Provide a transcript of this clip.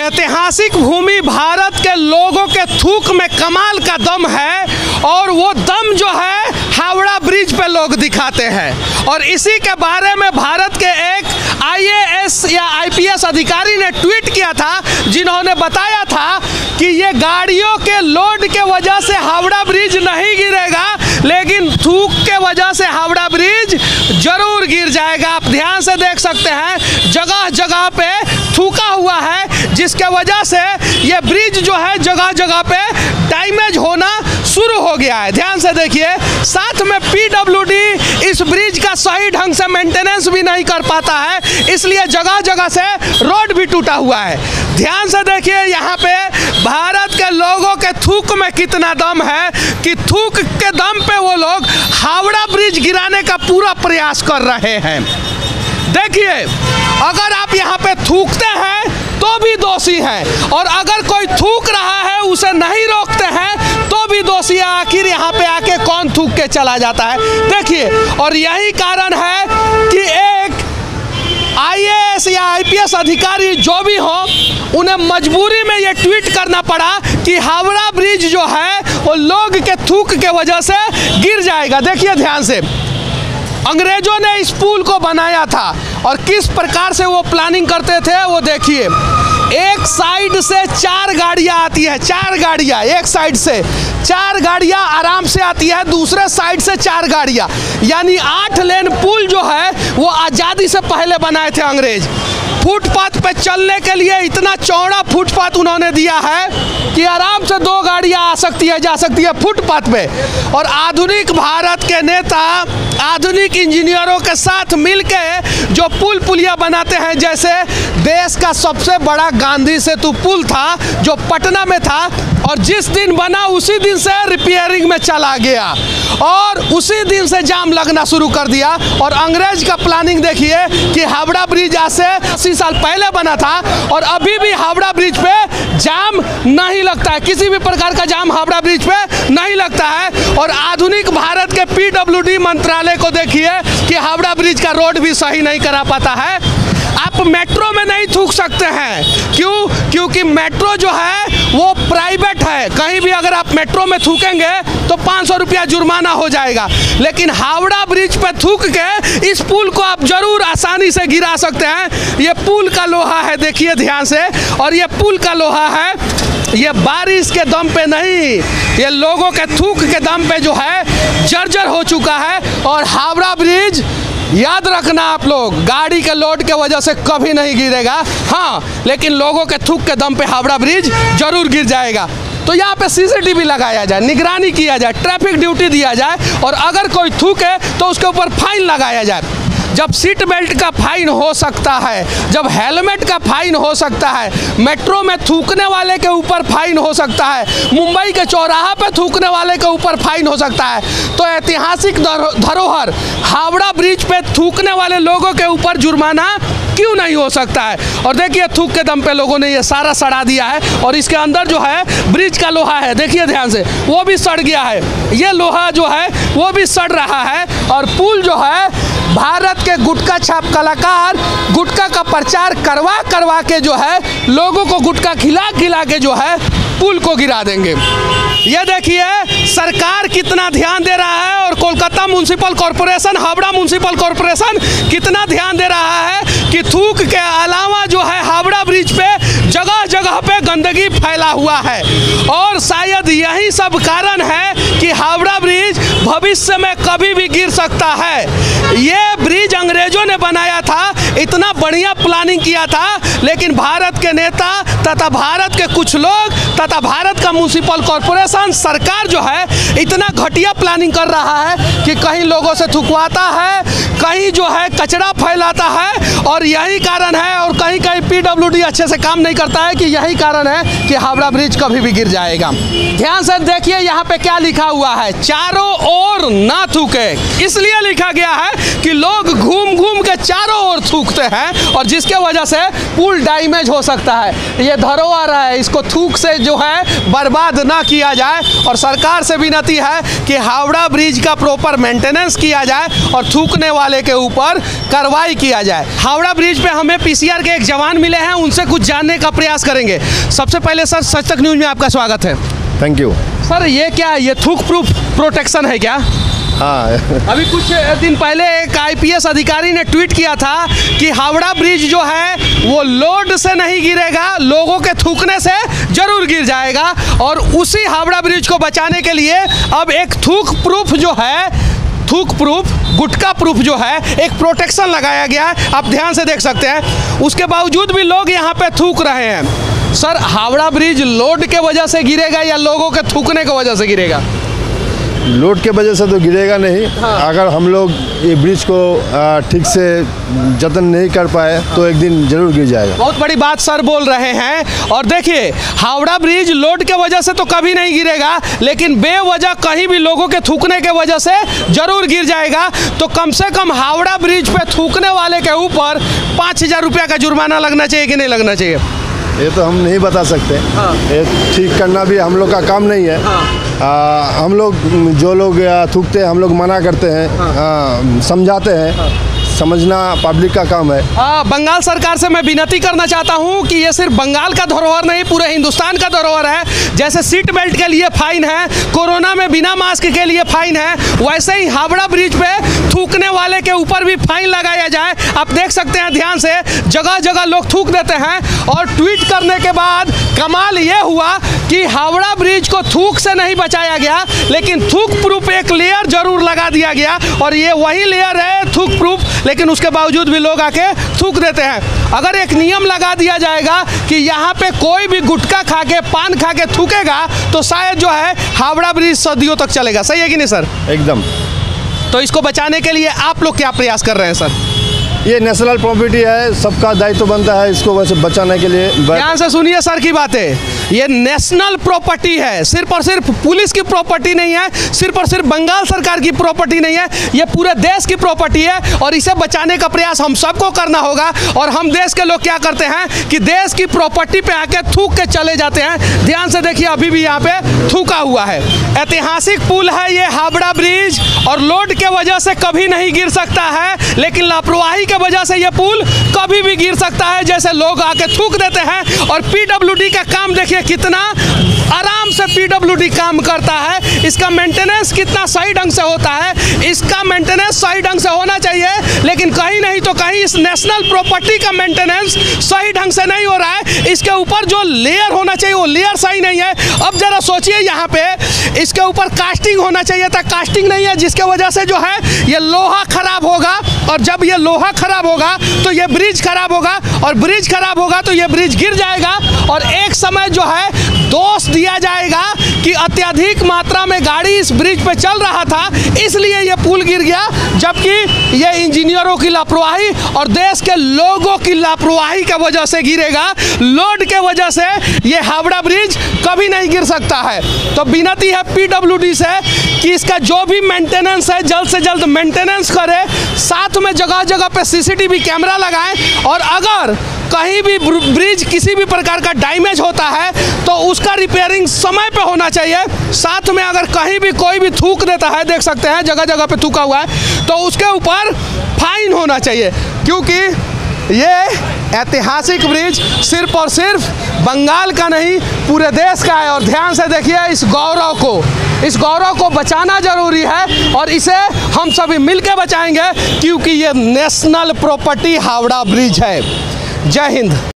ऐतिहासिक भूमि भारत के लोगों के थूक में कमाल का दम है, और वो दम जो है हावड़ा ब्रिज पे लोग दिखाते हैं। और इसी के बारे में भारत के एक IAS या IPS अधिकारी ने ट्वीट किया था, जिन्होंने बताया था कि ये गाड़ियों के लोड के वजह से हावड़ा ब्रिज नहीं गिरेगा, लेकिन थूक के वजह से हावड़ा ब्रिज जरूर गिर जाएगा। आप ध्यान से देख सकते हैं, जगह जगह पे थूका हुआ है, जिसके वजह से ये ब्रिज जो है जगह जगह पे डैमेज होना शुरू हो गया है। ध्यान से देखिए, साथ में PWD इस ब्रिज का सही ढंग से मेंटेनेंस भी नहीं कर पाता है, इसलिए जगह जगह से रोड भी टूटा हुआ है। ध्यान से देखिए, यहाँ पे भारत के लोगों के थूक में कितना दम है कि थूक के दम पे वो लोग हावड़ा ब्रिज गिराने का पूरा प्रयास कर रहे हैं। देखिए, अगर आप यहाँ पे थूकते हैं तो भी दोषी हैं, और अगर कोई थूक रहा है उसे नहीं रोकते हैं तो भी दोषी है। आखिर यहाँ पे आके कौन थूक के चला जाता है? देखिए, और यही कारण है कि एक IAS या IPS अधिकारी जो भी हो, उन्हें मजबूरी में ये ट्वीट करना पड़ा कि हावड़ा ब्रिज जो है वो लोग के थूक के वजह से गिर जाएगा। देखिए ध्यान से, अंग्रेजों ने इस पुल को बनाया था, और किस प्रकार से वो प्लानिंग करते थे वो देखिए। एक साइड से 4 गाड़ियाँ आती है, 4 गाड़ियाँ एक साइड से, 4 गाड़ियाँ आराम से आती है, दूसरे साइड से 4 गाड़ियाँ, यानी 8 लेन पुल जो है वो आज़ादी से पहले बनाए थे अंग्रेज। फुटपाथ पे चलने के लिए इतना चौड़ा फुटपाथ उन्होंने दिया है कि आराम से 2 गाड़ियाँ आ सकती है, जा सकती है फुटपाथ पे। और आधुनिक भारत के नेता आधुनिक इंजीनियरों के साथ मिलकर जो पुल पुलिया बनाते हैं, जैसे देश का सबसे बड़ा गांधी सेतु पुल था जो पटना में था, और जिस दिन बना उसी दिन से रिपेयरिंग में चला गया, और उसी दिन से जाम लगना शुरू कर दिया। और अंग्रेज का प्लानिंग देखिए कि हावड़ा ब्रिज आज से 80 साल पहले बना था, और अभी भी हावड़ा ब्रिज पे जाम नहीं लगता है, किसी भी प्रकार का जाम हावड़ा ब्रिज पे नहीं लगता है। और आधुनिक भारत के PWD मंत्रालय को देखिए कि हावड़ा ब्रिज का रोड भी सही नहीं करा पाता है। आप मेट्रो में नहीं थूक सकते हैं, क्यों? क्योंकि मेट्रो जो है वो प्राइवेट है, कहीं भी अगर आप मेट्रो में थूकेंगे तो 500 रुपया जुर्माना हो जाएगा। लेकिन हावड़ा ब्रिज पे थूक के इस पुल को आप जरूर आसानी से गिरा सकते हैं। ये पुल का लोहा है, देखिए ध्यान से, और ये पुल का लोहा है, ये बारिश के दम पे नहीं, ये लोगों के थूक के दम पे जो है जर्जर हो चुका है। और हावड़ा ब्रिज याद रखना आप लोग, गाड़ी के लोड के वजह से कभी नहीं गिरेगा, हाँ, लेकिन लोगों के थूक के दम पे हावड़ा ब्रिज जरूर गिर जाएगा। तो यहाँ पे CCTV लगाया जाए, निगरानी किया जाए, ट्रैफिक ड्यूटी दिया जाए, और अगर कोई थूके तो उसके ऊपर फाइन लगाया जाए। जब सीट बेल्ट का फाइन हो सकता है, जब हेलमेट का फाइन हो सकता है, मेट्रो में थूकने वाले के ऊपर फाइन हो सकता है, मुंबई के चौराहा पे थूकने वाले के ऊपर फाइन हो सकता है, तो ऐतिहासिक धरोहर हावड़ा ब्रिज पे थूकने वाले लोगों के ऊपर जुर्माना क्यों नहीं हो सकता है? और देखिए, थूक के दम पे लोगों ने ये सारा सड़ा दिया है, और इसके अंदर जो है ब्रिज का लोहा है, देखिए ध्यान से, वो भी सड़ गया है, ये लोहा जो है वो भी सड़ रहा है। और पुल जो है, भारत के गुटखा छाप कलाकार गुटखा का प्रचार करवा करवा के जो है लोगों को गुटखा खिला खिला के जो है पुल को गिरा देंगे। ये देखिए सरकार कितना ध्यान दे रहा है, और Kolkata municipal corporation, Howrah municipal corporation कितना ध्यान दे रहा है कि थूक के अलावा जो है हावड़ा ब्रिज पे जगह जगह पे गंदगी फैला हुआ है। और शायद यही सब कारण है कि हावड़ा ब्रिज भविष्य में कभी भी गिर सकता है। ये ब्रिज अंग्रेजों ने बनाया था, इतना बढ़िया प्लानिंग किया था, लेकिन भारत के नेता तथा भारत के कुछ लोग तथा भारत का म्युनिसिपल कॉरपोरेशन, सरकार जो है इतना घटिया प्लानिंग कर रहा है कि कहीं लोगों से थुकवाता है, कहीं जो है कचरा फैलाता है, और यही कारण है। और कहीं कहीं PWD अच्छे से काम नहीं करता है कि यही कारण है कि हावड़ा ब्रिज कभी भी गिर जाएगा। ध्यान से देखिए यहाँ पे क्या लिखा हुआ है, चारों ओर ना थूके। इसलिए लिखा गया है कि लोग घूम घूम के चारों ओर थूक थूकते हैं और जिसके वजह से पुल डैमेज हो सकता है। ये धरोहर है, इसको थूक से जो है बर्बाद ना किया जाए और सरकार से विनती है कि हावड़ा ब्रिज का प्रॉपर मेंटेनेंस किया जाए और थूकने वाले के ऊपर कार्रवाई किया जाए। हावड़ा ब्रिज पे हमें पीसीआर के एक जवान मिले हैं, उनसे कुछ जानने का प्रयास करेंगे। सबसे पहले सर, सच तक न्यूज़ में आपका स्वागत है। थैंक यू सर, ये क्या ये थूक प्रूफ प्रोटेक्शन है क्या? हाँ अभी कुछ दिन पहले एक आईपीएस अधिकारी ने ट्वीट किया था कि हावड़ा ब्रिज जो है वो लोड से नहीं गिरेगा, लोगों के थूकने से जरूर गिर जाएगा। और उसी हावड़ा ब्रिज को बचाने के लिए अब एक थूक प्रूफ जो है, थूक प्रूफ, गुटका प्रूफ जो है, एक प्रोटेक्शन लगाया गया है। आप ध्यान से देख सकते हैं। उसके बावजूद भी लोग यहाँ पे थूक रहे हैं। सर, हावड़ा ब्रिज लोड के वजह से गिरेगा या लोगों के थूकने की वजह से गिरेगा? लोड के वजह से तो गिरेगा नहीं। हाँ। अगर हम लोग ये ब्रिज को ठीक से जतन नहीं कर पाए तो एक दिन जरूर गिर जाएगा। बहुत बड़ी बात सर बोल रहे हैं। और देखिए, हावड़ा ब्रिज लोड के वजह से तो कभी नहीं गिरेगा, लेकिन बेवजह कहीं भी लोगों के थूकने के वजह से जरूर गिर जाएगा। तो कम से कम हावड़ा ब्रिज पे थूकने वाले के ऊपर 5,000 रुपया का जुर्माना लगना चाहिए कि नहीं लगना चाहिए? ये तो हम नहीं बता सकते। हाँ। ये ठीक करना भी हम लोग का काम नहीं है। हाँ। हम लोग जो लोग थूकते हैं हम लोग मना करते हैं। हाँ। समझाते हैं। हाँ। समझना पब्लिक का काम है। बंगाल सरकार से मैं विनती करना चाहता हूं कि ये सिर्फ बंगाल का धरोहर नहीं, पूरे हिंदुस्तान का धरोहर है। जैसे सीट बेल्ट के लिए फाइन है, कोरोना में बिना मास्क के लिए फाइन है, वैसे ही हावड़ा ब्रिज पे थूकने वाले के ऊपर भी फाइन लगाया जाए। आप देख सकते हैं ध्यान से, जगह जगह लोग थूक देते हैं। और ट्वीट करने के बाद कमाल ये हुआ कि हावड़ा ब्रिज को थूक से नहीं बचाया गया, लेकिन थूक प्रूफ एक लेयर जरूर लगा दिया गया। और ये वही लेयर है थूक प्रूफ, लेकिन उसके बावजूद भी लोग आके थूक देते हैं। अगर एक नियम लगा दिया जाएगा कि यहाँ पे कोई भी गुटखा खा के, पान खा के थूकेगा तो शायद जो है हावड़ा ब्रिज सदियों तक चलेगा। सही है कि नहीं सर? एकदम। तो इसको बचाने के लिए आप लोग क्या प्रयास कर रहे हैं सर? ये नेशनल प्रॉपर्टी है, सबका दायित्व बनता है इसको वैसे बचाने के लिए। ध्यान से सुनिए सर की बातें। ये नेशनल प्रॉपर्टी है, सिर्फ और सिर्फ पुलिस की प्रॉपर्टी नहीं है, सिर्फ और सिर्फ बंगाल सरकार की प्रॉपर्टी नहीं है, ये पूरे देश की प्रॉपर्टी है। और इसे बचाने का प्रयास हम सबको करना होगा। और हम देश के लोग क्या करते हैं कि देश की प्रॉपर्टी पे आके थूक के चले जाते हैं। ध्यान से देखिए, अभी भी यहाँ पे थूका हुआ है। ऐतिहासिक पुल है ये हावड़ा ब्रिज, और लोड के वजह से कभी नहीं गिर सकता है, लेकिन लापरवाही वजह से यह पुल कभी भी गिर सकता है। जैसे लोग आके थूक देते हैं। और पीडब्ल्यूडी का काम देखिए, कितना आराम से पीडब्ल्यूडी काम करता है। इसका मेंटेनेंस कितना सही ढंग से होता है। इसका मेंटेनेंस सही ढंग से होना चाहिए, लेकिन कहीं नहीं तो कहीं इस नेशनल प्रॉपर्टी का मेंटेनेंस सही ढंग से नहीं हो रहा है। इसके ऊपर जो लेयर होना चाहिए वो लेयर सही नहीं है। अब जरा सोचिए, यहाँ पे इसके ऊपर कास्टिंग होना चाहिए था, कास्टिंग नहीं है, जिसके वजह से जो है ये लोहा खराब होगा। और जब ये लोहा खराब होगा तो ये ब्रिज खराब होगा, और ब्रिज खराब होगा तो ये ब्रिज गिर जाएगा। और एक समय जो है दोष दिया जाएगा कि अत्यधिक मात्रा में गाड़ी इस ब्रिज पे चल रहा था, इसलिए ये पुल गिर गया। जबकि ये इंजीनियरों की लापरवाही और देश के लोगों की लापरवाही की वजह से गिरेगा। लोड के वजह से ये हावड़ा ब्रिज कभी नहीं गिर सकता है। तो विनती है पीडब्ल्यूडी से कि इसका जो भी मेंटेनेंस है जल्द से जल्द मेंटेनेंस करे। साथ में जगह जगह पे सीसीटीवी कैमरा लगाएं। और अगर कहीं भी ब्रिज किसी भी प्रकार का डैमेज होता है तो उसका रिपेयरिंग समय पे होना चाहिए। साथ में अगर कहीं भी कोई भी थूक देता है, देख सकते हैं जगह जगह पे थूका हुआ है, तो उसके ऊपर फाइन होना चाहिए। क्योंकि ये ऐतिहासिक ब्रिज सिर्फ और सिर्फ बंगाल का नहीं, पूरे देश का है। और ध्यान से देखिए, इस गौरव को बचाना जरूरी है। और इसे हम सभी मिलकर बचाएंगे, क्योंकि ये नेशनल प्रॉपर्टी हावड़ा ब्रिज है। जय हिंद।